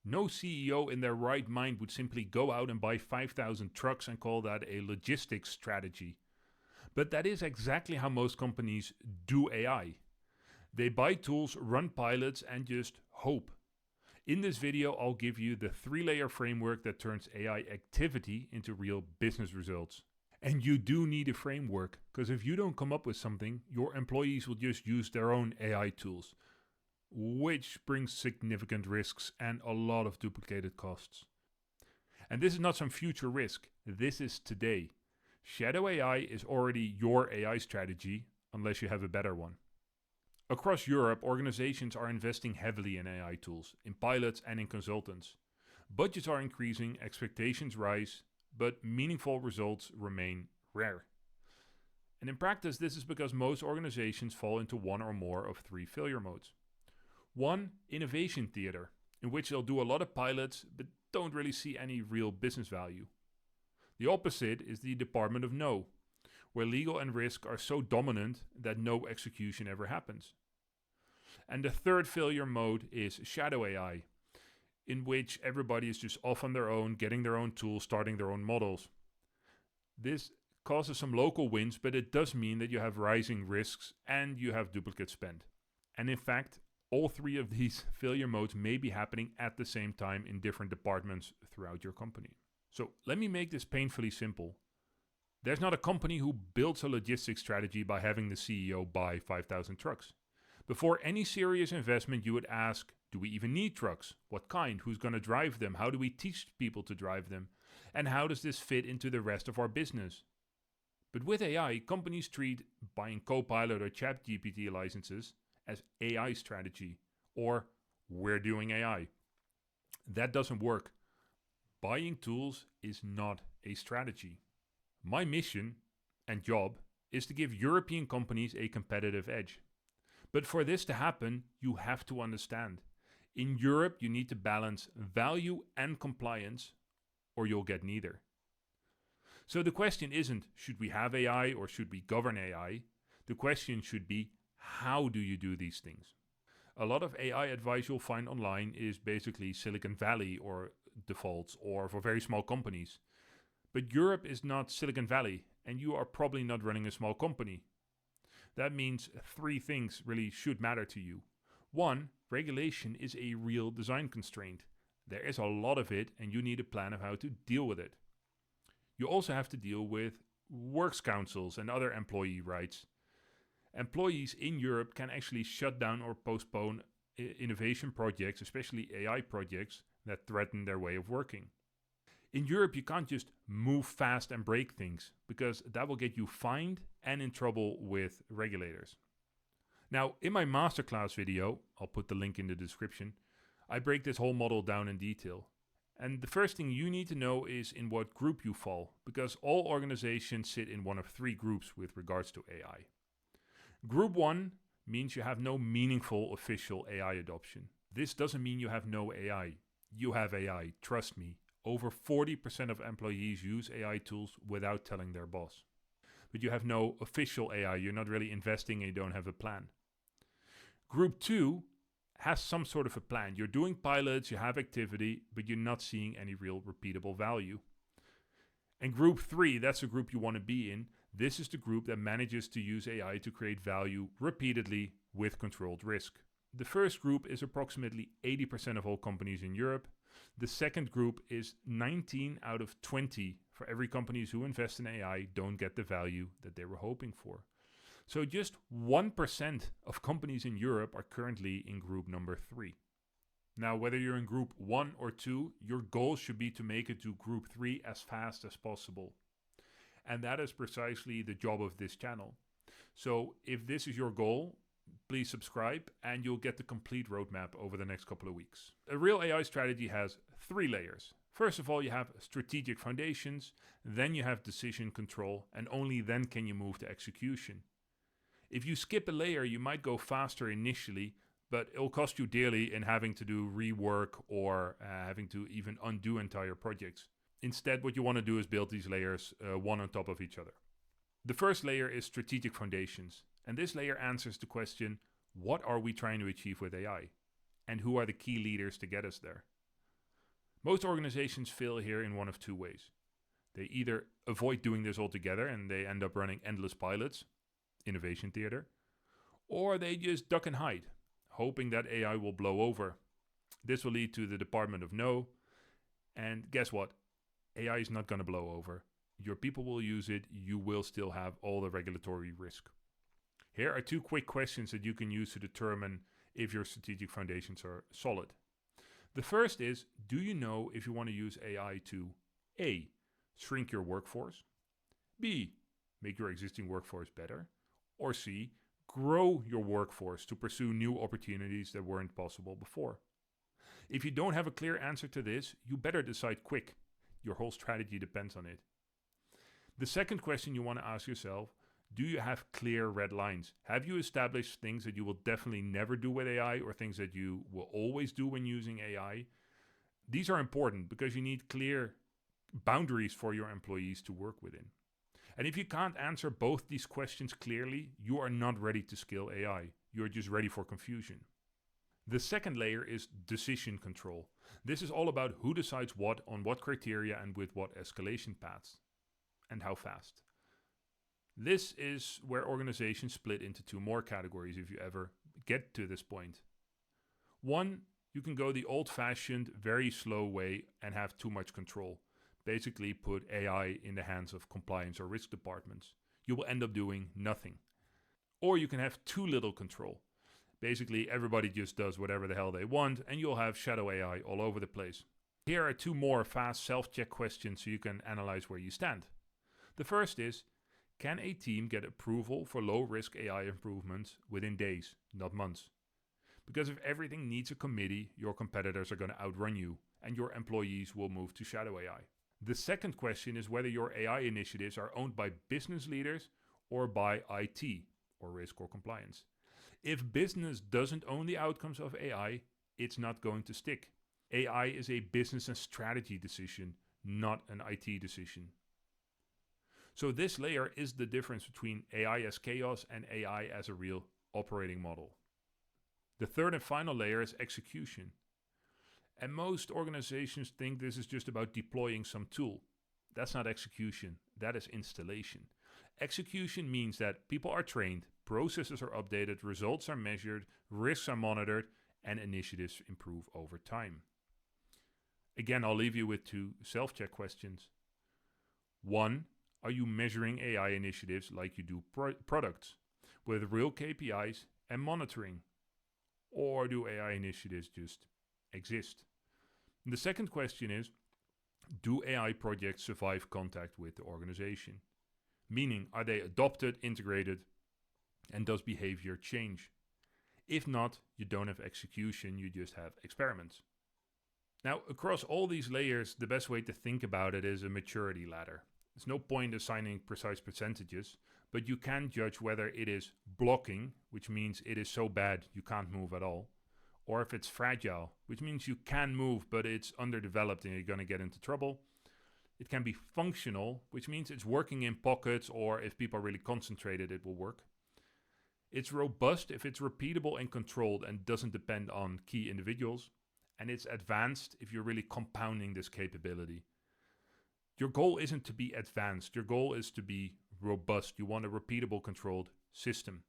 No CEO in their right mind would simply go out and buy 5,000 trucks and call that a logistics strategy. But that is exactly how most companies do AI. They buy tools, run pilots, and just hope. In this video, I'll give you the 3-layer framework that turns AI activity into real business results. And you do need a framework, because if you don't come up with something, your employees will just use their own AI tools, which brings significant risks and a lot of duplicated costs. And this is not some future risk, this is today. Shadow AI is already your AI strategy, unless you have a better one. Across Europe, organizations are investing heavily in AI tools, in pilots and in consultants. Budgets are increasing, expectations rise, but meaningful results remain rare. And in practice, this is because most organizations fall into one or more of 3 failure modes. 1, innovation theater, in which they'll do a lot of pilots but don't really see any real business value. The opposite is the department of no, where legal and risk are so dominant that no execution ever happens. And the 3rd failure mode is shadow AI, in which everybody is just off on their own, getting their own tools, starting their own models. This causes some local wins, but it does mean that you have rising risks and you have duplicate spend. And in fact, all 3 of these failure modes may be happening at the same time in different departments throughout your company. So let me make this painfully simple. There's not a company who builds a logistics strategy by having the CEO buy 5,000 trucks. Before any serious investment, you would ask, do we even need trucks? What kind? Who's going to drive them? How do we teach people to drive them? And how does this fit into the rest of our business? But with AI, companies treat buying Copilot or ChatGPT licenses as AI strategy, or we're doing AI. That doesn't work. Buying tools is not a strategy. My mission and job is to give European companies a competitive edge. But for this to happen, you have to understand. In Europe, you need to balance value and compliance, or you'll get neither. So the question isn't, should we have AI or should we govern AI? The question should be, how do you do these things? A lot of AI advice you'll find online is basically Silicon Valley or defaults or for very small companies. But Europe is not Silicon Valley, and you are probably not running a small company. That means 3 things really should matter to you. 1, regulation is a real design constraint. There is a lot of it, and you need a plan of how to deal with it. You also have to deal with works councils and other employee rights. Employees in Europe can actually shut down or postpone innovation projects, especially AI projects, that threaten their way of working. In Europe, you can't just move fast and break things, because that will get you fined and in trouble with regulators. Now, in my masterclass video, I'll put the link in the description, I break this whole model down in detail. And the first thing you need to know is in what group you fall, because all organizations sit in one of 3 groups with regards to AI. Group 1 means you have no meaningful official AI adoption. This doesn't mean you have no AI. You have AI, trust me. Over 40% of employees use AI tools without telling their boss. But you have no official AI, you're not really investing and you don't have a plan. Group 2 has some sort of a plan. You're doing pilots, you have activity, but you're not seeing any real repeatable value. And group 3, that's the group you want to be in. This is the group that manages to use AI to create value repeatedly with controlled risk. The first group is approximately 80% of all companies in Europe. The second group is 19 out of 20 for every companies who invest in AI don't get the value that they were hoping for. So just 1% of companies in Europe are currently in group number 3. Now, whether you're in group 1 or 2, your goal should be to make it to group 3 as fast as possible. And that is precisely the job of this channel. So if this is your goal, please subscribe and you'll get the complete roadmap over the next couple of weeks. A real AI strategy has 3 layers. First of all, you have strategic foundations, then you have decision control, and only then can you move to execution. If you skip a layer, you might go faster initially, but it'll cost you dearly in having to do rework or having to even undo entire projects. Instead, what you want to do is build these layers one on top of each other. The first layer is strategic foundations, and this layer answers the question, what are we trying to achieve with AI? And who are the key leaders to get us there? Most organizations fail here in one of two ways. They either avoid doing this altogether and they end up running endless pilots, innovation theater, or they just duck and hide, hoping that AI will blow over. This will lead to the Department of No, and guess what? AI is not going to blow over. Your people will use it, you will still have all the regulatory risk. Here are two quick questions that you can use to determine if your strategic foundations are solid. The first is, do you know if you want to use AI to A, shrink your workforce, B, make your existing workforce better, or C, grow your workforce to pursue new opportunities that weren't possible before? If you don't have a clear answer to this, you better decide quick. Your whole strategy depends on it. The second question you want to ask yourself, do you have clear red lines? Have you established things that you will definitely never do with AI or things that you will always do when using AI? These are important because you need clear boundaries for your employees to work within. And if you can't answer both these questions clearly, you are not ready to scale AI. You're just ready for confusion. The second layer is decision control. This is all about who decides what, on what criteria, and with what escalation paths, and how fast. This is where organizations split into two more categories if you ever get to this point. One, you can go the old-fashioned, very slow way and have too much control. Basically put AI in the hands of compliance or risk departments. You will end up doing nothing. Or you can have too little control. Basically, everybody just does whatever the hell they want, and you'll have shadow AI all over the place. Here are two more fast self-check questions so you can analyze where you stand. The first is, can a team get approval for low-risk AI improvements within days, not months? Because if everything needs a committee, your competitors are going to outrun you, and your employees will move to shadow AI. The second question is whether your AI initiatives are owned by business leaders or by IT, or risk or compliance. If business doesn't own the outcomes of AI, it's not going to stick. AI is a business and strategy decision, not an IT decision. So this layer is the difference between AI as chaos and AI as a real operating model. The third and final layer is execution. And most organizations think this is just about deploying some tool. That's not execution, that is installation. Execution means that people are trained, processes are updated, results are measured, risks are monitored, and initiatives improve over time. Again, I'll leave you with two self-check questions. One, are you measuring AI initiatives like you do products, with real KPIs and monitoring? Or do AI initiatives just exist? And the second question is, do AI projects survive contact with the organization? Meaning, are they adopted, integrated, and does behavior change? If not, you don't have execution, you just have experiments. Now, across all these layers, the best way to think about it is a maturity ladder. There's no point assigning precise percentages, but you can judge whether it is blocking, which means it is so bad you can't move at all, or if it's fragile, which means you can move but it's underdeveloped and you're going to get into trouble. It can be functional, which means it's working in pockets, or if people are really concentrated, it will work. It's robust if it's repeatable and controlled and doesn't depend on key individuals. And it's advanced if you're really compounding this capability. Your goal isn't to be advanced, your goal is to be robust. You want a repeatable, controlled system.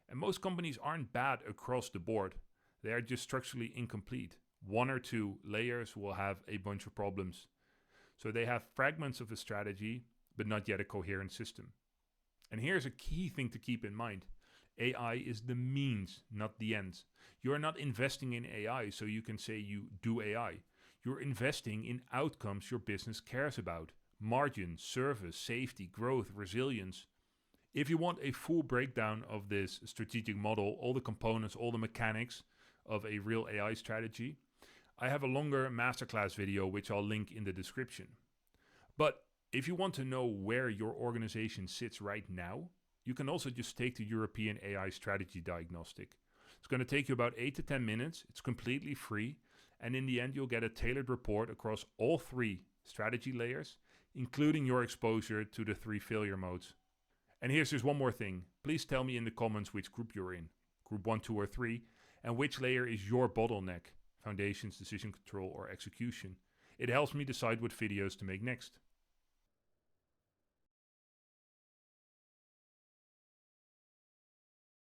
And most companies aren't bad across the board. They are just structurally incomplete. One or two layers will have a bunch of problems. So they have fragments of a strategy, but not yet a coherent system. And here's a key thing to keep in mind. AI is the means, not the end. You are not investing in AI so you can say you do AI. You're investing in outcomes your business cares about. Margin, service, safety, growth, resilience. If you want a full breakdown of this strategic model, all the components, all the mechanics of a real AI strategy, I have a longer masterclass video which I'll link in the description. But if you want to know where your organization sits right now, you can also just take the European AI Strategy Diagnostic. It's going to take you about 8 to 10 minutes. It's completely free. And in the end, you'll get a tailored report across all 3 strategy layers, including your exposure to the 3 failure modes. And here's just one more thing. Please tell me in the comments which group you're in, group 1, 2, or 3, and which layer is your bottleneck. foundations, decision control, or execution. It helps me decide what videos to make next.